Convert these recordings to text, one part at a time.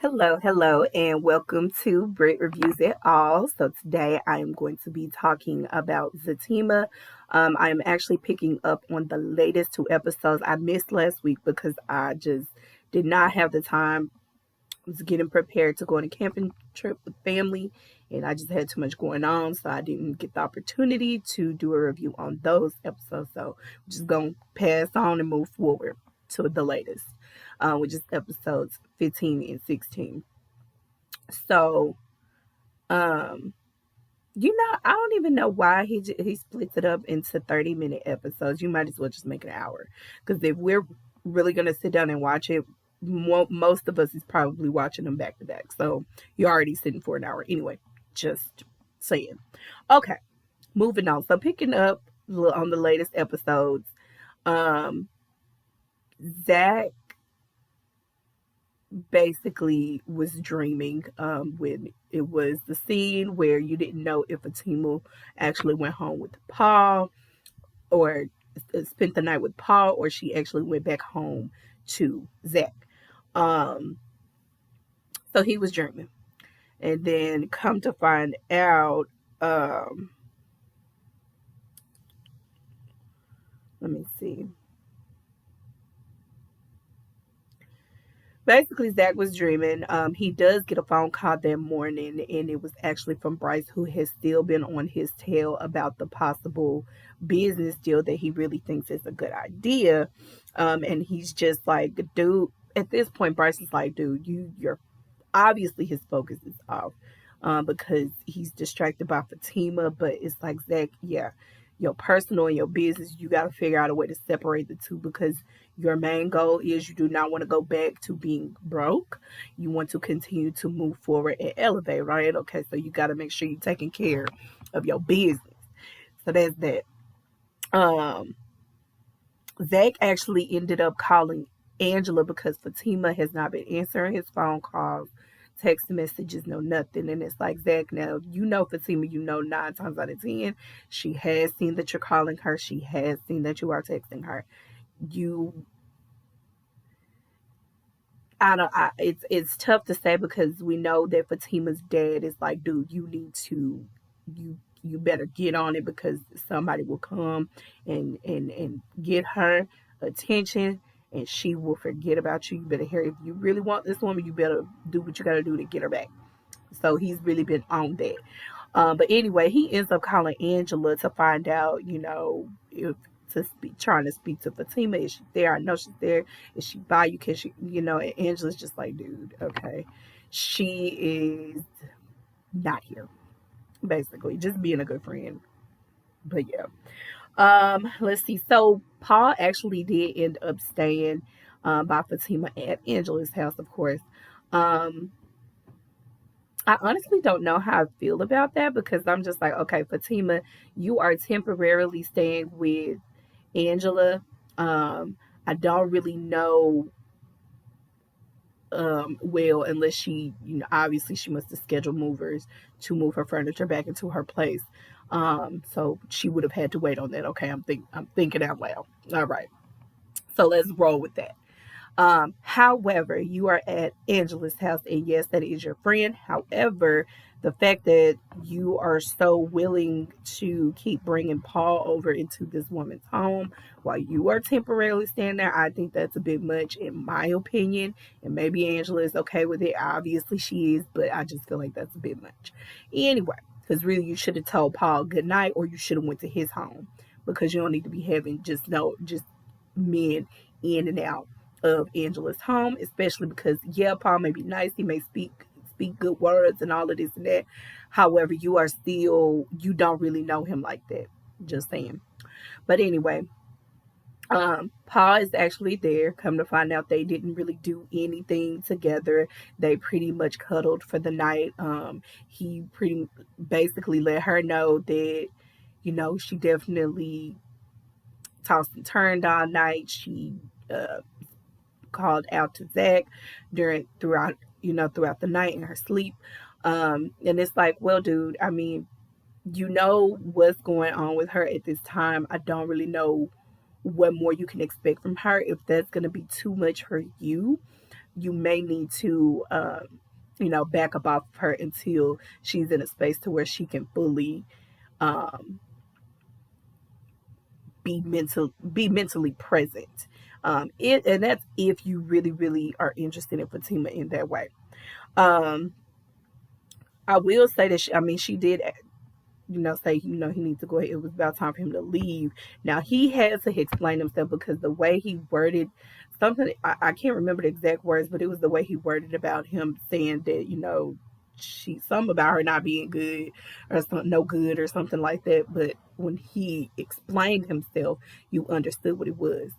Hello, and welcome to Brit Reviews It All. So today I am going to be talking about Zatima. I am actually picking up on the latest two episodes I missed last week because I just did not have the time. I was getting prepared to go on a camping trip with family, and I just had too much going on, so I didn't get the opportunity to do a review on those episodes. So I'm just gonna pass on and move forward to the latest, which is episodes 15 and 16. So, um, I don't even know why he splits it up into 30-minute episodes. You might as well just make it an hour, because if we're really gonna sit down and watch it, most of us is probably watching them back to back. So you're already sitting for an hour anyway. Just saying. Okay, moving on. So picking up on the latest episodes, um, Zach basically was dreaming when it was the scene where you didn't know if Fatima actually went home with Paul or spent the night with Paul, or she actually went back home to Zach. Um, so he was dreaming. And then come to find out, um, let me see. Basically, Zach was dreaming. He does get a phone call that morning, and it was actually from Bryce, who has still been on his tail about the possible business deal that he really thinks is a good idea. And he's just like, dude. At this point, Bryce is like, dude, you're obviously his focus is off, because he's distracted by Fatima. But it's like, Zach, yeah, your personal and your business, you got to figure out a way to separate the two, because your main goal is you do not want to go back to being broke. You want to continue to move forward and elevate, right? Okay, so you got to make sure you're taking care of your business. So that's that. Um, Zach actually ended up calling Angela because Fatima has not been answering his phone calls, text messages, no nothing. And it's like, Zach, now you know Fatima, you know 9 times out of 10, she has seen that you're calling her. She has seen that you are texting her. You I don't it's tough to say, because we know that Fatima's dad is like, dude, you need to you better get on it, because somebody will come and get her attention, and she will forget about you. You better hear, if you really want this woman, you better do what you gotta do to get her back. So he's really been on that. But anyway, he ends up calling Angela to find out, if to speak, trying to speak to Fatima. Is she there? I know she's there. Is she by you? Can she, and Angela's just like, dude, okay. She is not here, basically, just being a good friend. But yeah. Let's see. So Paul actually did end up staying by Fatima at Angela's house, of course. Um, I honestly don't know how I feel about that, because I'm just like, okay, Fatima, you are temporarily staying with Angela. I don't really know, well, unless she, obviously she must have scheduled movers to move her furniture back into her place. So she would have had to wait on that. Okay, I'm thinking out loud. All right, so let's roll with that. However, you are at Angela's house, and yes, that is your friend. However, the fact that you are so willing to keep bringing Paul over into this woman's home while you are temporarily staying there, I think that's a bit much, in my opinion. And maybe Angela is okay with it. Obviously, she is, but I just feel like that's a bit much. Anyway, because really, you should have told Paul good night, or you should have went to his home, because you don't need to be having just men in and out of Angela's home, especially because, yeah, Paul may be nice, he may speak good words and all of this and that. However, you don't really know him like that. Just saying. But anyway, Paul is actually there. Come to find out, they didn't really do anything together. They pretty much cuddled for the night. He pretty basically let her know that, she definitely tossed and turned all night. She called out to Zach throughout the night in her sleep. And it's like, well, dude, I mean, you know what's going on with her at this time. I don't really know what more you can expect from her. If that's gonna be too much for you, you may need to, back up off of her until she's in a space to where she can fully um, be mentally present. And that's if you really, really are interested in Fatima in that way. Um, I will say that she did, say, he needs to go ahead. It was about time for him to leave. Now he had to explain himself because the way he worded something, I can't remember the exact words, but it was the way he worded about him saying that, something about her not being good or something, no good or something like that. But when he explained himself, you understood what it was.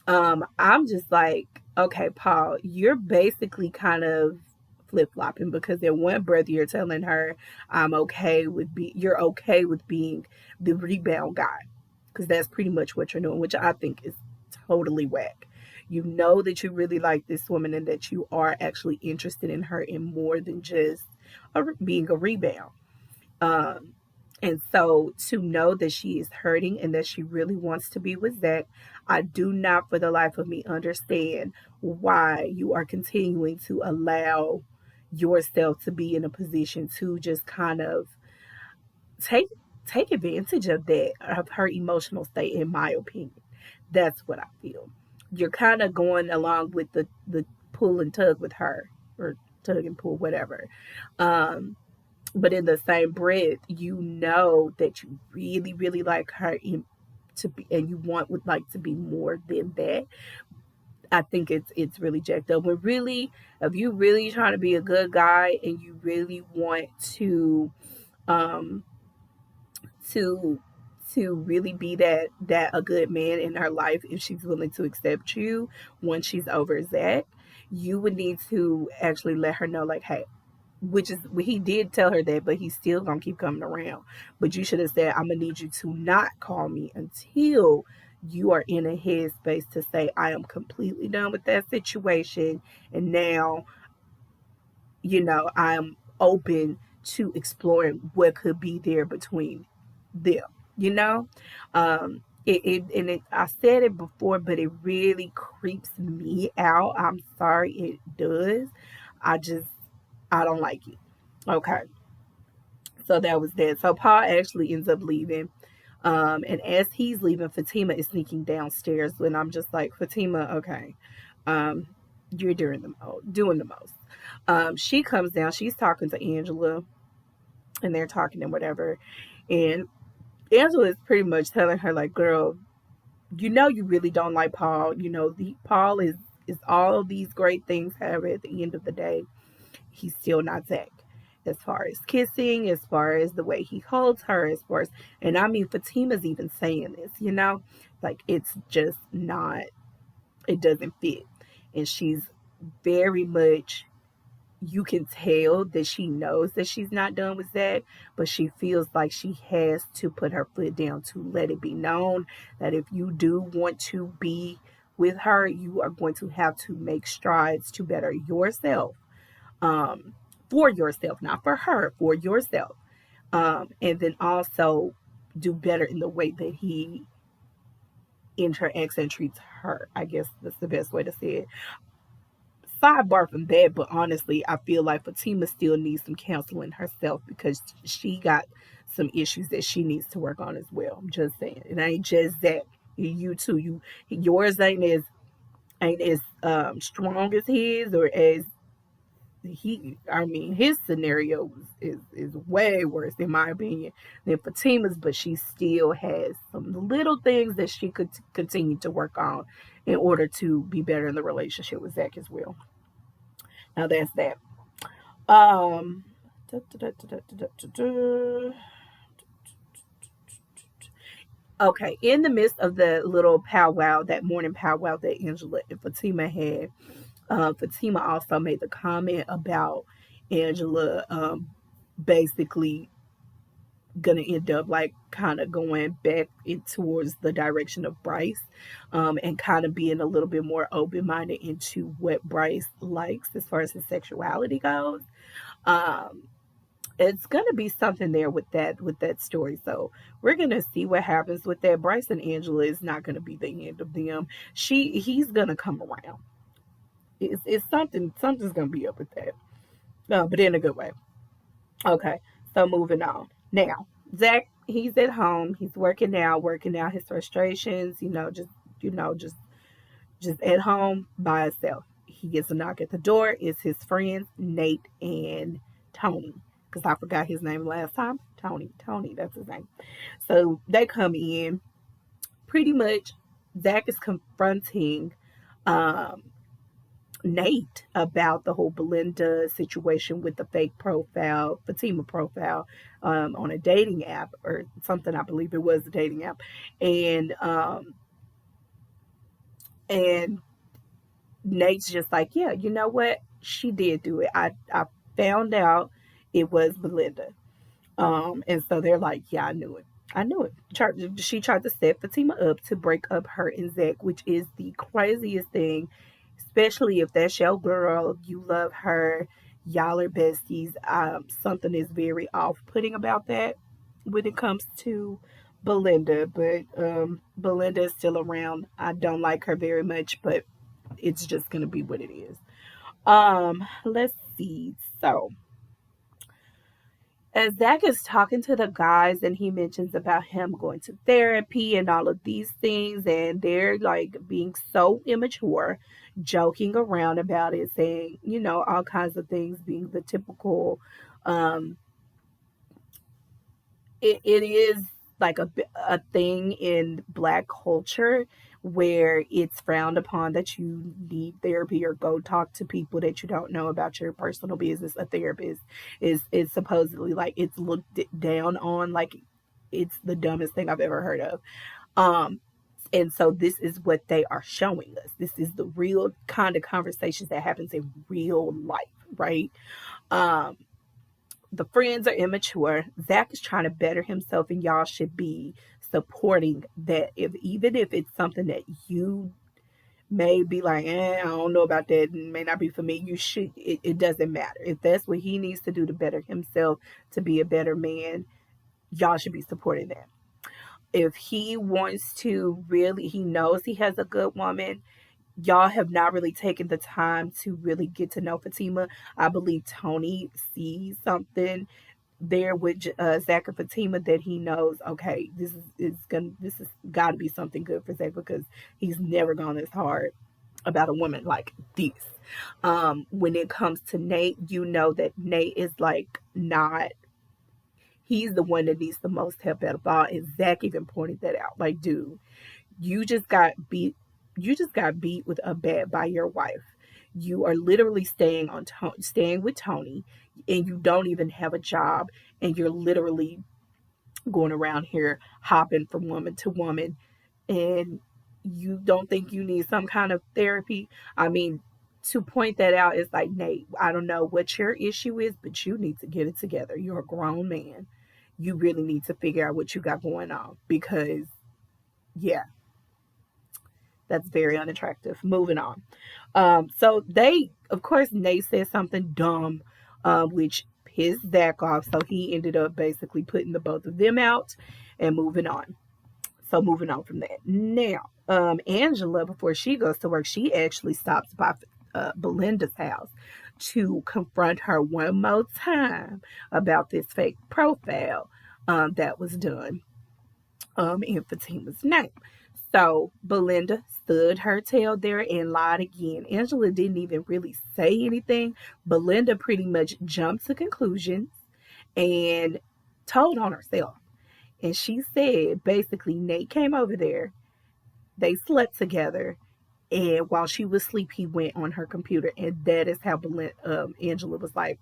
I'm just like, okay, Paul, you're basically kind of flip flopping because in one breath you're telling her, you're okay with being the rebound guy, because that's pretty much what you're doing, which I think is totally whack. You know that you really like this woman and that you are actually interested in her in more than just being a rebound. Um, and so to know that she is hurting and that she really wants to be with Zach, I do not for the life of me understand why you are continuing to allow yourself to be in a position to just kind of take take advantage of her emotional state, in my opinion. That's what I feel. You're kind of going along with the pull and tug with her, or tug and pull, whatever. Um, but in the same breath, you know that you really, really like her to be, and you would like to be more than that. I think it's really jacked up. When really, if you really trying to be a good guy and you really want um to really be that a good man in her life, if she's willing to accept you once she's over Zach, you would need to actually let her know, like, hey, which is, he did tell her that, but he's still gonna keep coming around. But you should have said, I'm gonna need you to not call me until you are in a headspace to say, I am completely done with that situation, and now, I'm open to exploring what could be there between them. You know, I said it before, but it really creeps me out. I'm sorry, it does. I just I don't like it. Okay, so that was that. So Paul actually ends up leaving. And as he's leaving, Fatima is sneaking downstairs, and I'm just like, Fatima, okay, um, you're doing the most. She comes down, she's talking to Angela, and they're talking and whatever. And Angela is pretty much telling her, like, girl, you really don't like Paul. Paul is all these great things. However, at the end of the day, he's still not Zach. As far as kissing, as far as the way he holds her, as far as, and I mean, Fatima's even saying this, like, it's just not, it doesn't fit. And she's very much, you can tell that she knows that she's not done with Zach, but she feels like she has to put her foot down to let it be known that if you do want to be with her, you are going to have to make strides to better yourself, um, for yourself, not for her, for yourself. And then also do better in the way that he interacts and treats her. I guess that's the best way to say it. Sidebar from that, but honestly, I feel like Fatima still needs some counseling herself because she got some issues that she needs to work on as well. I'm just saying, it ain't just that. You too. Yours ain't as strong as his, or as his scenario is way worse in my opinion than Fatima's, but she still has some little things that she could continue to work on in order to be better in the relationship with Zach as well. Now that's that. Um, da, da, da, da, da, da. Okay, in the midst of the little powwow, that morning powwow that Angela and Fatima had, Fatima also made the comment about Angela, basically gonna end up like kind of going back towards the direction of Bryce, and kind of being a little bit more open minded into what Bryce likes as far as his sexuality goes. Um, it's gonna be something there with that story. So we're gonna see what happens with that. Bryce and Angela is not gonna be the end of them. He's gonna come around. It's something's gonna be up with that. No, but in a good way. Okay, so moving on. Now, Zach, he's at home. He's working out his frustrations. You know, just at home by himself. He gets a knock at the door. It's his friends Nate and Tony, because I forgot his name last time. Tony, that's his name. So they come in. Pretty much, Zach is confronting um, Nate about the whole Belinda situation with the fake profile, Fatima profile, on a dating app or something. I believe it was a dating app, and and Nate's just like, yeah, you know what? She did do it. I found out it was Belinda. And so they're like, yeah, I knew it. I knew it. She tried to set Fatima up to break up her and Zach, which is the craziest thing, especially if that's your girl, you love her, y'all are besties. Something is very off putting about that when it comes to Belinda, but Belinda is still around. I don't like her very much, but it's just gonna be what it is. Let's see. So as Zach is talking to the guys and he mentions about him going to therapy and all of these things, and they're like being so immature, joking around about it, saying, all kinds of things, being the typical um it is like a thing in black culture where it's frowned upon that you need therapy or go talk to people that you don't know about your personal business. A therapist is supposedly like it's looked down on, like it's the dumbest thing I've ever heard of. um and so this is what they are showing us. This is the real kind of conversations that happens in real life, right? um the friends are immature. Zach is trying to better himself, and y'all should be supporting that. If even if it's something that you may be like, I don't know about that, and may not be for me. You should. It doesn't matter if that's what he needs to do to better himself, to be a better man. Y'all should be supporting that. If he wants to really, he knows he has a good woman. Y'all have not really taken the time to really get to know Fatima. I believe Tony sees something there with Zach and Fatima that he knows. Okay, this is got to be something good for Zach, because he's never gone this hard about a woman like this. When it comes to Nate, you know that Nate is like not. He's the one that needs the most help out of all, and Zach even pointed that out. Like, dude, you just got beat. You just got beat with a bat by your wife. You are literally staying with Tony, and you don't even have a job, and you're literally going around here hopping from woman to woman, and you don't think you need some kind of therapy. I mean, to point that out is like, Nate, I don't know what your issue is, but you need to get it together. You're a grown man. You really need to figure out what you got going on, because yeah, that's very unattractive. Moving on. So they, of course, Nate said something dumb, which pissed Zach off. So he ended up basically putting the both of them out and moving on. So moving on from that. Now, Angela, before she goes to work, she actually stops by Belinda's house to confront her one more time about this fake profile that was done in Fatima's name. So Belinda stood her tail there and lied again. Angela didn't even really say anything. Belinda pretty much jumped to conclusions and told on herself. And she said basically Nate came over there, they slept together, and while she was asleep, he went on her computer. And that is how Angela was like,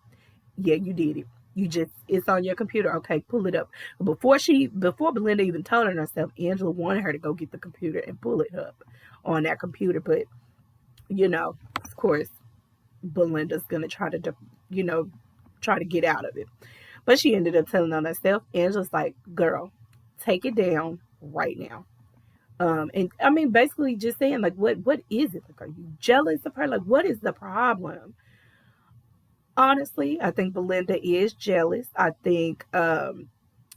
yeah, you did it. You just, it's on your computer. Okay, pull it up. Before Belinda even told her herself, Angela wanted her to go get the computer and pull it up on that computer. But, of course, Belinda's going to try to, try to get out of it. But she ended up telling on herself. Angela's like, girl, take it down right now. And I mean, basically just saying, like, what is it? Like, are you jealous of her? Like, what is the problem? Honestly, I think Belinda is jealous. I think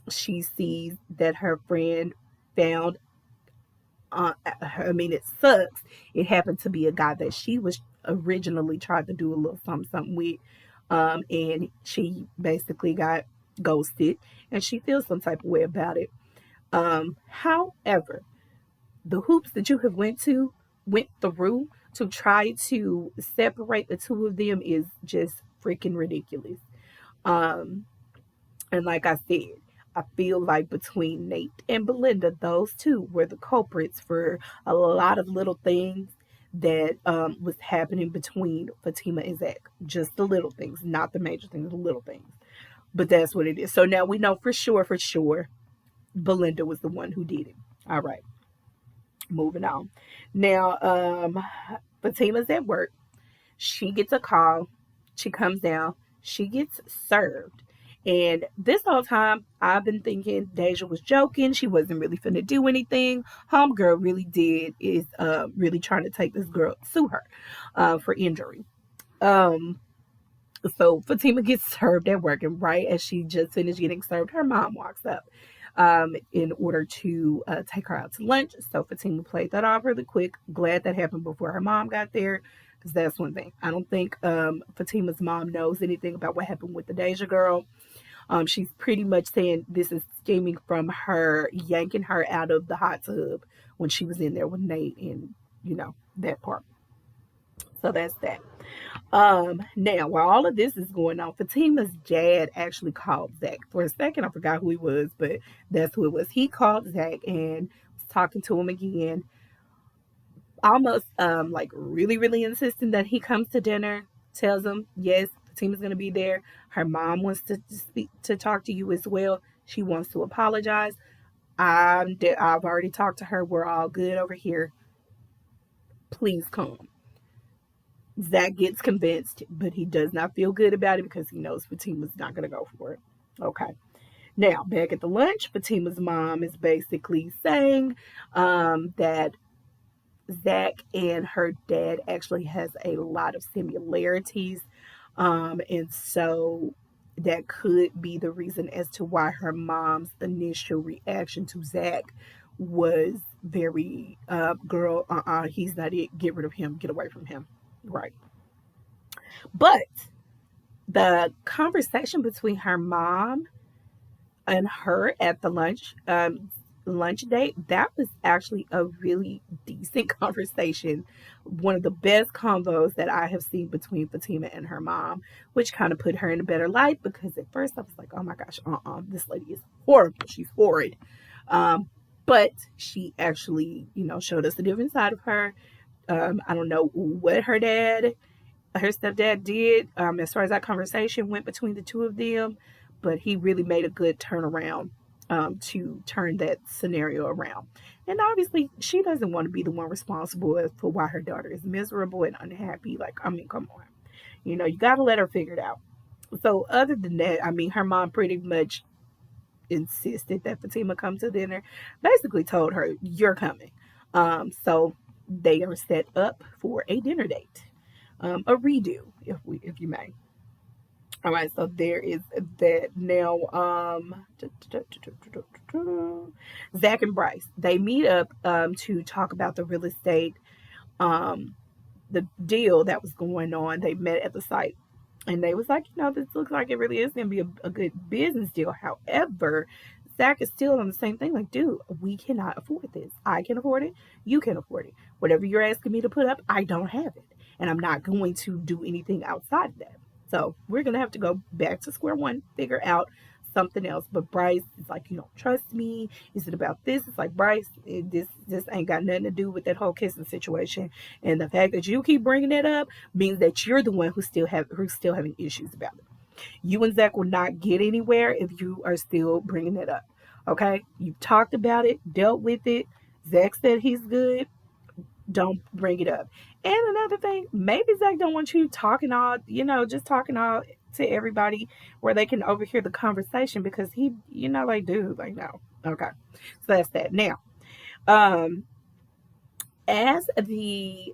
she sees that her friend found. I mean, it sucks. It happened to be a guy that she was originally tried to do a little something with. And she basically got ghosted, and she feels some type of way about it. However, the hoops that you have went through to try to separate the two of them is just freaking ridiculous. Um, and like I said, I feel like between Nate and Belinda, those two were the culprits for a lot of little things that was happening between Fatima and Zach. Just the little things, not the major things, the little things. But that's what it is. So now we know for sure, Belinda was the one who did it. All right, moving on. Now, Fatima's at work. She gets a call. She comes down. She gets served. And this whole time, I've been thinking Deja was joking. She wasn't really finna do anything. Homegirl really is really trying to take this girl, sue her for injury. Um, so Fatima gets served at work, and right as she just finished getting served, her mom walks up in order to take her out to lunch. So Fatima played that off really quick. Glad that happened before her mom got there, because that's one thing. I don't think Fatima's mom knows anything about what happened with the Deja girl. She's pretty much saying this is stemming from her yanking her out of the hot tub when she was in there with Nate, and that part. So that's that. Now, while all of this is going on, Fatima's dad actually called Zach. For a second, I forgot who he was, but that's who it was. He called Zach and was talking to him again, almost like really, really insisting that he comes to dinner. Tells him, yes, Fatima's gonna be there. Her mom wants to speak to talk to you as well. She wants to apologize. I've already talked to her. We're all good over here. Please come. Zach gets convinced, but he does not feel good about it because he knows Fatima's not going to go for it. Okay. Now, back at the lunch, Fatima's mom is basically saying that Zach and her dad actually has a lot of similarities. And so that could be the reason as to why her mom's initial reaction to Zach was very, girl, he's not it. Get rid of him. Get away from him. Right. But the conversation between her mom and her at the lunch date, that was actually a really decent conversation. One of the best combos that I have seen between Fatima and her mom, which kind of put her in a better light, because at first I was like, oh my gosh, this lady is horrible. She's horrid. But she actually, showed us a different side of her. I don't know what her stepdad did as far as that conversation went between the two of them, but he really made a good turnaround to turn that scenario around. And obviously, she doesn't want to be the one responsible for why her daughter is miserable and unhappy. Like, I mean, come on. You got to let her figure it out. So, other than that, I mean, her mom pretty much insisted that Fatima come to dinner, basically told her, you're coming. So, they are set up for a dinner date, a redo, if you may. All right, so there is that. Now, Zach and Bryce, they meet up to talk about the real estate, um, the deal that was going on. They met at the site, and they was like, this looks like it really is going to be a good business deal. However, Zach is still on the same thing. Like, dude, we cannot afford this. I can afford it. You can afford it. Whatever you're asking me to put up, I don't have it. And I'm not going to do anything outside of that. So we're going to have to go back to square one, figure out something else. But Bryce is like, you don't trust me. Is it about this? It's like, Bryce, this ain't got nothing to do with that whole kissing situation. And the fact that you keep bringing it up means that you're the one who's still having issues about it. You and Zach will not get anywhere if you are still bringing it up. Okay? You've talked about it, dealt with it. Zach said he's good. Don't bring it up. And another thing, maybe Zach don't want you talking all, just talking all to everybody where they can overhear the conversation, because he, like, dude, like, no. Okay. So that's that. Now, as the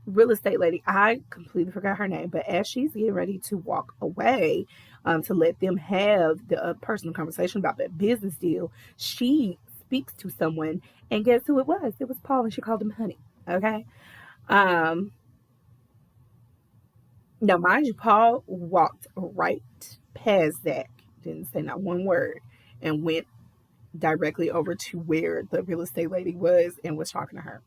real estate lady, I completely forgot her name, but as she's getting ready to walk away to let them have the personal conversation about that business deal, she speaks to someone, and guess who it was? It was Paul, and she called him honey. Okay. Um, Now, mind you, Paul walked right past Zach, didn't say not one word, and went directly over to where the real estate lady was and was talking to her.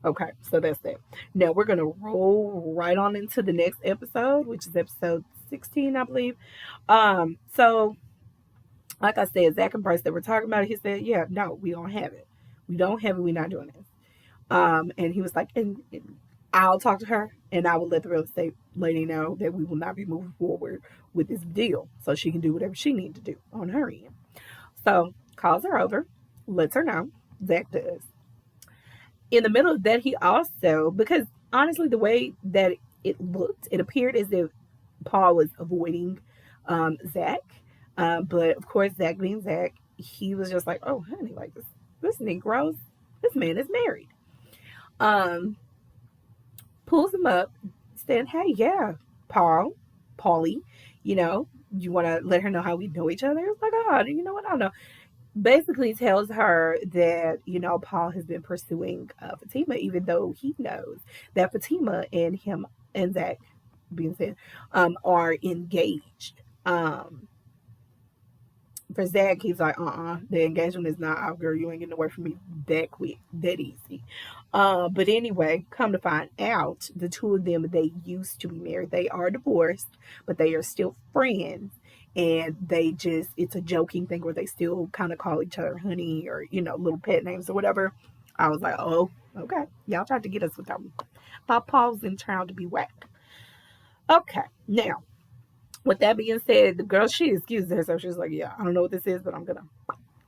Okay, so that's that. Now we're gonna roll right on into the next episode, which is episode 16, I believe. So like I said, Zach and Bryce, they were talking about it. He said, "Yeah, no, we don't have it. We don't have it. We're not doing this." And he was like, and I'll talk to her, and I will let the real estate lady know that we will not be moving forward with this deal, so she can do whatever she needs to do on her end." So calls her over, lets her know. Zach does. In the middle of that, he also, because honestly, the way that it looked, it appeared as if Paul was avoiding Zach. But of course, Zach being Zach, he was just like, "Oh, honey, like this Negro, this man is married." Um, Pulls him up, saying, "Hey, yeah, Paul, Paulie, you know, you want to let her know how we know each other?" It's like, "Oh, you know what? I don't know." Basically tells her that, Paul has been pursuing Fatima, even though he knows that Fatima and him and Zach being said are engaged. For Zach, he's like, the engagement is not out, girl. You ain't getting away from me that quick, that easy. But anyway, come to find out, the two of them, they used to be married. They are divorced, but they are still friends. And they just, it's a joking thing where they still kind of call each other honey or, little pet names or whatever. I was like, oh, okay. Y'all tried to get us with that one. Thought Paul's in town to be whacked. Okay, now with that being said, the girl, she excused herself. She was like, "Yeah, I don't know what this is, but I'm gonna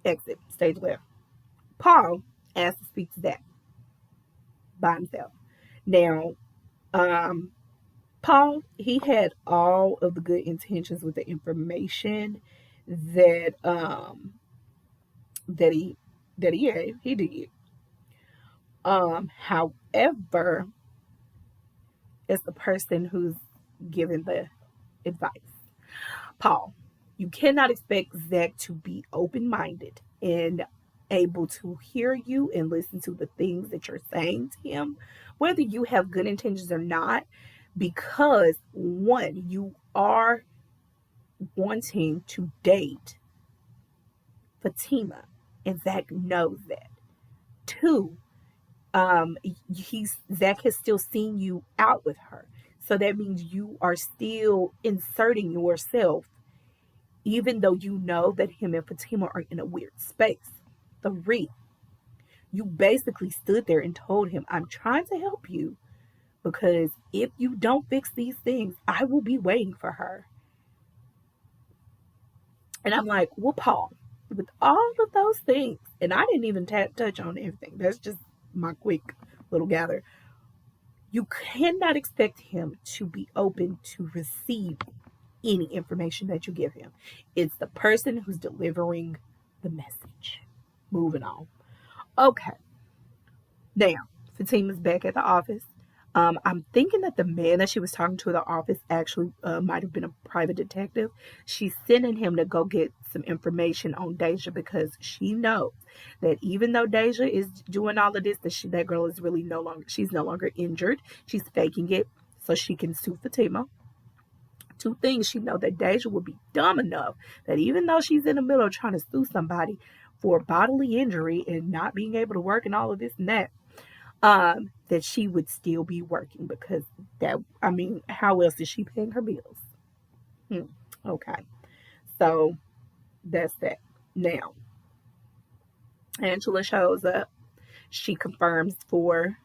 exit stage left." Paul asked to speak to Zach by himself. Now, um, Paul, he had all of the good intentions with the information that that he had. He did. However, it's the person who's giving the advice. Paul, you cannot expect Zach to be open minded and able to hear you and listen to the things that you're saying to him, whether you have good intentions or not, because one, you are wanting to date Fatima, and Zach knows that. Two, he's Zach has still seen you out with her. So that means you are still inserting yourself even though you know that him and Fatima are in a weird space. Three, you basically stood there and told him, "I'm trying to help you because if you don't fix these things, I will be waiting for her." And I'm like, well, Paul, with all of those things, and I didn't even touch on everything, that's just my quick little gather. You cannot expect him to be open to receive any information that you give him. It's the person who's delivering the message. Moving on. Okay. Now, Fatima's back at the office. I'm thinking that the man that she was talking to at the office actually might have been a private detective. She's sending him to go get some information on Deja because she knows that even though Deja is doing all of this, that girl is really she's no longer injured. She's faking it so she can sue Fatima. Two things, she know that Deja would be dumb enough that even though she's in the middle of trying to sue somebody for bodily injury and not being able to work and all of this and that she would still be working because how else is she paying her bills? Okay, so that's that. Now, Angela shows up. She confirms for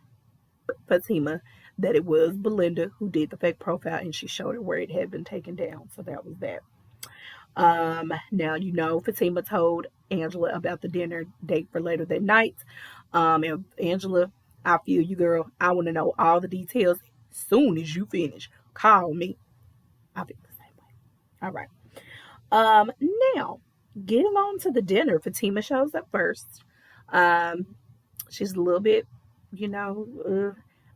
Fatima that it was Belinda who did the fake profile, and she showed her where it had been taken down. So that was that. Now Fatima told Angela about the dinner date for later that night. And Angela, I feel you, girl. I want to know all the details. Soon as you finish, call me. I feel the same way. All right. Um, Now, getting on to the dinner, Fatima shows up first. Um, she's a little bit, you know,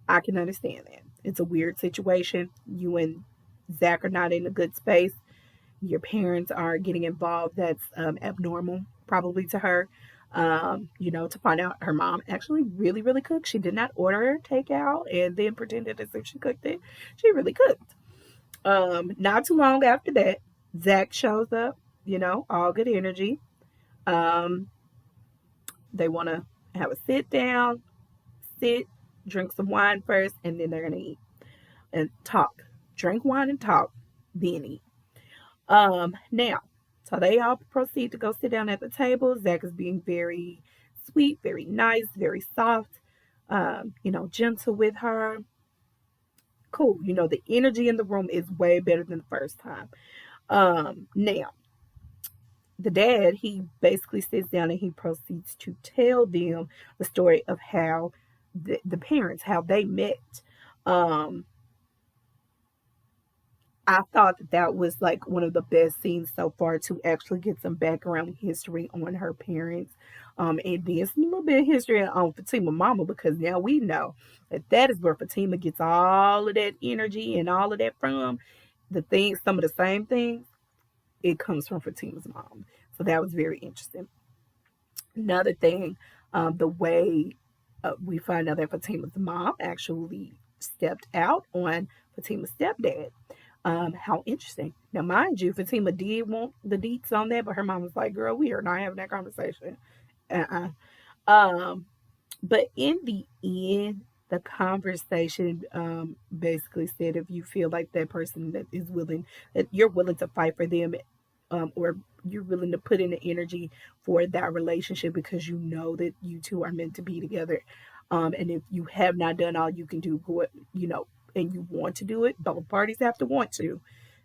I can understand that. It's a weird situation. You and Zach are not in a good space. Your parents are getting involved. That's abnormal, probably to her. To find out her mom actually really, really cooked. She did not order her takeout and then pretended as if she cooked it. She really cooked. Not too long after that, Zach shows up, all good energy. Um, they want to have a sit down, sit, drink some wine first, and then they're going to eat and talk. Drink wine and talk, then eat. Now, so they all proceed to go sit down at the table. Zach is being very sweet, very nice, very soft, gentle with her. Cool. The energy in the room is way better than the first time. Now, the dad, he basically sits down and he proceeds to tell them the story of how the parents, how they met. Um, I thought that was like one of the best scenes so far to actually get some background history on her parents. And then some little bit of history on Fatima Mama, because now we know that is where Fatima gets all of that energy and all of that from. The things, some of the same things, it comes from Fatima's mom. So that was very interesting. Another thing, the way we find out that Fatima's mom actually stepped out on Fatima's stepdad. How interesting. Now, mind you, Fatima did want the deets on that, but her mom was like, girl, we are not having that conversation. Uh-uh. Um, but in the end, the conversation basically said if you feel like that person that you're willing to fight for them, or you're willing to put in the energy for that relationship because you know that you two are meant to be together. And if you have not done all you can do, and you want to do it, both parties have to want to.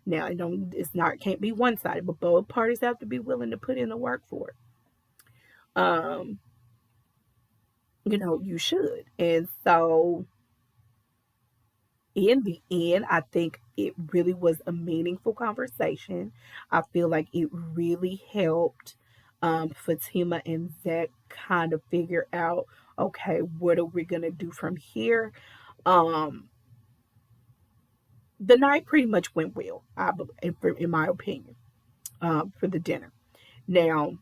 Now, it's not can't be one sided, but both parties have to be willing to put in the work for it. Um, you should. And so in the end, I think it really was a meaningful conversation. I feel like it really helped Fatima and Zach kind of figure out, okay, what are we gonna do from here? Um, the night pretty much went well, in my opinion, for the dinner. Now,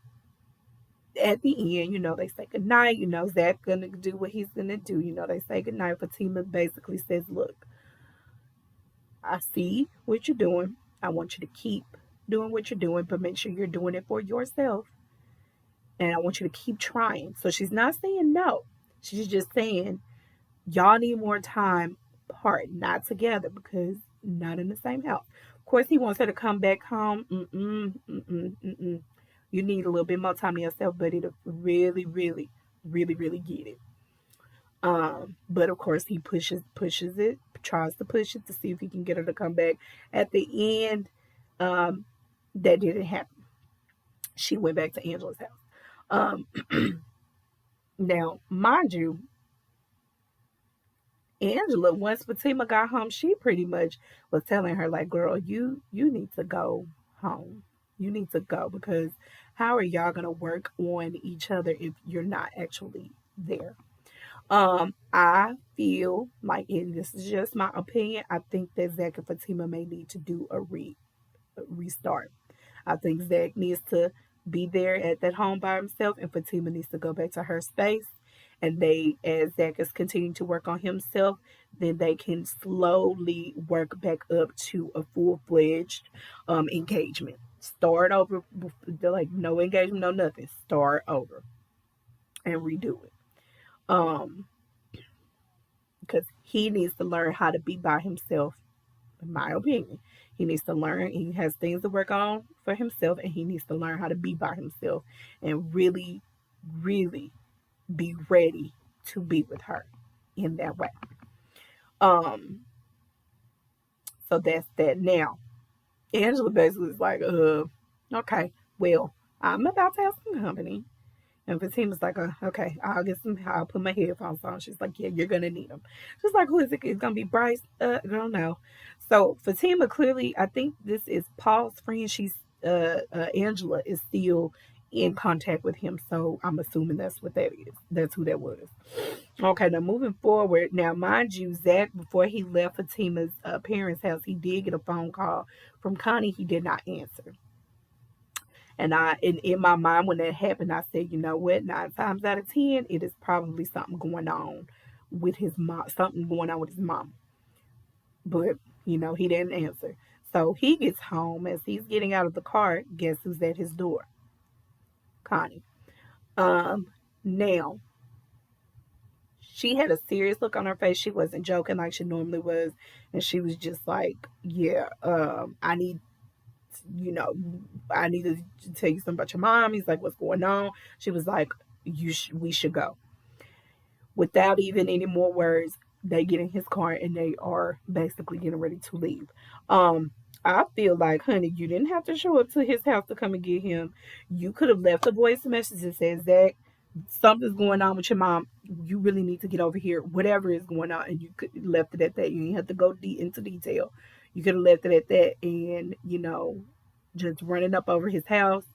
at the end, they say goodnight. Zach gonna do what he's gonna do. They say goodnight. Fatima basically says, "Look, I see what you're doing. I want you to keep doing what you're doing, but make sure you're doing it for yourself. And I want you to keep trying." So she's not saying no. She's just saying y'all need more time apart, not together, because not in the same house. Of course, he wants her to come back home. Mm-mm. You need a little bit more time to yourself, buddy, to really, really, really, really get it. But of course, he pushes it, tries to push it to see if he can get her to come back. At the end, um, that didn't happen. She went back to Angela's house. Um, Now, mind you, Angela, once Fatima got home, she pretty much was telling her, like, girl, you need to go home. You need to go, because how are y'all gonna work on each other if you're not actually there? I feel like, and this is just my opinion, I think that Zach and Fatima may need to do a restart. I think Zach needs to be there at that home by himself, and Fatima needs to go back to her space. And as Zach is continuing to work on himself, then they can slowly work back up to a full-fledged engagement. Start over, like no engagement, no nothing. Start over and redo it. Um, because he needs to learn how to be by himself, in my opinion. He needs to learn, he has things to work on for himself, and he needs to learn how to be by himself and really, really be ready to be with her in that way. Um, so that's that. Now, Angela basically is like, okay, well, I'm about to have some company. And Fatima's like, okay, I'll put my headphones on. She's like, yeah, you're going to need them. She's like, who is it? It's going to be Bryce? Girl, no. So Fatima clearly, I think this is Paul's friend. Angela is still in contact with him. So I'm assuming that's what that is. That's who that was. Okay, now moving forward. Now, mind you, Zach, before he left Fatima's parents' house, he did get a phone call from Connie. He did not answer. And in my mind, when that happened, I said, you know what? 9 times out of 10, it is probably something going on with his mom. Something going on with his mom. But he didn't answer. So he gets home. As he's getting out of the car, guess who's at his door? Connie. Um, Now she had a serious look on her face. She wasn't joking like she normally was, and she was just like, "Yeah, you know, I need to tell you something about your mom." He's like, "What's going on?" She was like, we should go." Without even any more words, they get in his car and they are basically getting ready to leave. Um, I feel like, honey, you didn't have to show up to his house to come and get him. You could have left a voice message that says, "Zach, something's going on with your mom. You really need to get over here. Whatever is going on," and you could left it at that. You didn't have to go into detail. You could have left it at that, and just running up over his house.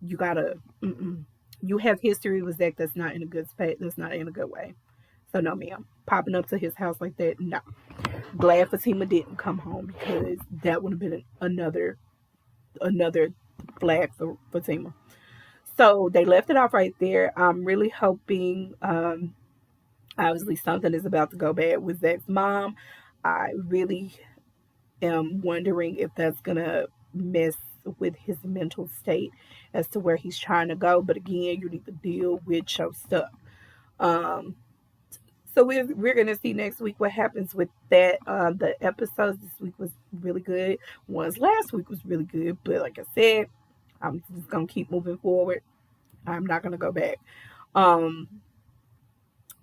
You gotta. You have history with Zach that's not in a good space. That's not in a good way. So no, ma'am. Popping up to his house like that, no. Glad Fatima didn't come home, because that would have been another flag for Fatima. So they left it off right there. I'm really hoping, obviously, something is about to go bad with Zach's mom. I really am wondering if that's gonna mess with his mental state as to where he's trying to go. But again, you need to deal with your stuff. Um, So we're gonna see next week what happens with that. The episodes this week was really good. Ones last week was really good, but like I said, I'm just gonna keep moving forward. I'm not gonna go back. Um,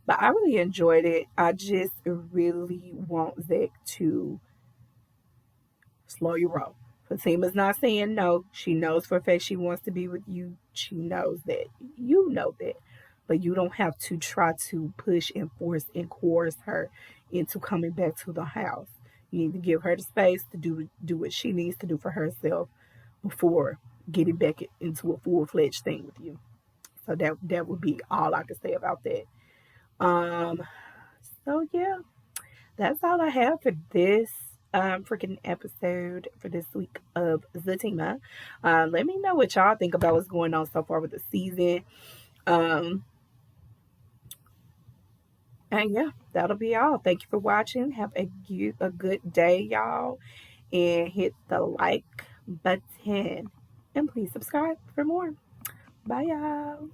but I really enjoyed it. I just really want Zach to slow your roll. Fatima's not saying no. She knows for a fact she wants to be with you. She knows that. You know that. But you don't have to try to push and force and coerce her into coming back to the house. You need to give her the space to do what she needs to do for herself before getting back into a full-fledged thing with you. So that would be all I could say about that. Um, so yeah, that's all I have for this freaking episode for this week of Zatima. Let me know what y'all think about what's going on so far with the season. Um, and yeah, that'll be all. Thank you for watching. Have a good day, y'all. And hit the like button. And please subscribe for more. Bye, y'all.